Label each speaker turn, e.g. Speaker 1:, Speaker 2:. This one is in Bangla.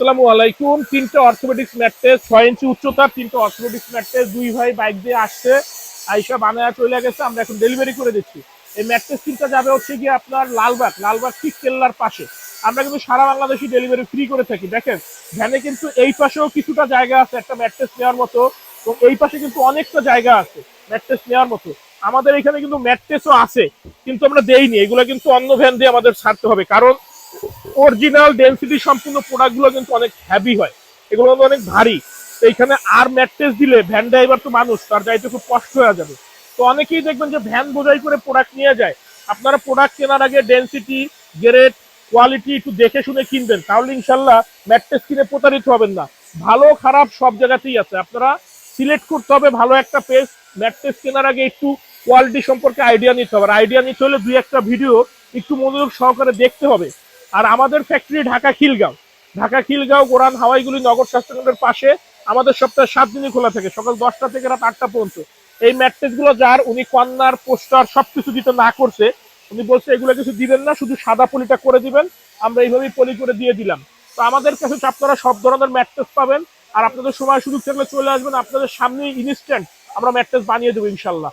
Speaker 1: আসসালামু আলাইকুম। তিনটা অর্থোপেডিক্স ম্যাট্রেস 6 ইঞ্চি উচ্চতার তিনটা অর্থোপেডিক্স ম্যাট্রেস দুই ভাই বাইক দিয়ে আসছে, আইসা বানায় চলে গেছে, আমরা এখন ডেলিভারি করে দিচ্ছি। এই ম্যাট্রেস তিনটা যাবে হচ্ছে গিয়ে আপনার লালবাগ ঠিক কেল্লার পাশে। আমরা কিন্তু সারা বাংলাদেশি ডেলিভারি ফ্রি করে থাকি। দেখেন ভ্যানে কিন্তু এই পাশেও কিছুটা জায়গা আছে একটা ম্যাট্রেস নেওয়ার মতো, এবং এই পাশে কিন্তু অনেকটা জায়গা আছে ম্যাট্রেস নেওয়ার মতো। আমাদের এখানে কিন্তু ম্যাট্রেসও আছে, কিন্তু আমরা দেইনি, এগুলো কিন্তু অন্য ভ্যান দিয়ে আমাদের ছাড়তে হবে, কারণ অরিজিনাল ডেনসিটি সম্পূর্ণ প্রোডাক্টগুলো কিন্তু অনেক হেভি হয়, এগুলো কিন্তু অনেক ভারী। তো এইখানে আর ম্যাট্রেস দিলে ভ্যান ড্রাইভার তো মানুষ, তার যাইতে খুব কষ্ট হয়ে যাবে। তো অনেকেই দেখবেন যে ভ্যান বোঝাই করে প্রোডাক্ট নিয়ে যায়। আপনারা প্রোডাক্ট কেনার আগে ডেনসিটি, গ্রেড, কোয়ালিটি একটু দেখে শুনে কিনবেন, তাহলে ইনশাল্লাহ ম্যাট্রেস কিনে প্রতারিত হবেন না। ভালো খারাপ সব জায়গাতেই আছে, আপনারা সিলেক্ট করতে হবে ভালো একটা পেজ। ম্যাট্রেস কেনার আগে একটু কোয়ালিটি সম্পর্কে আইডিয়া নিতে হবে, আইডিয়া নিতে হলে দুই একটা ভিডিও একটু মনোযোগ সহকারে দেখতে হবে। আর আমাদের ফ্যাক্টরি ঢাকা খিলগাঁও গোরান হাওয়াইগুলি নগর স্বাস্থ্যকেন্দ্রের পাশে। আমাদের সপ্তাহে 7 দিনই খোলা থাকে, সকাল 10টা থেকে রাত 8টা পর্যন্ত। এই ম্যাট্রেস গুলো যার উনি কর্নার পোস্টার সবকিছু দিতে না করছে, উনি বলছে এগুলো কিছু দিবেন না, শুধু সাদা পলিটা করে দিবেন, আমরা এইভাবেই পলি করে দিয়ে দিলাম। তো আমাদের কাছে আপনারা সব ধরনের ম্যাট্রেস পাবেন। আর আপনাদের সময় সুযোগ থাকলে চলে আসবেন, আপনাদের সামনেই ইনস্ট্যান্ট আমরা ম্যাট্রেস বানিয়ে দেবো ইনশাল্লাহ।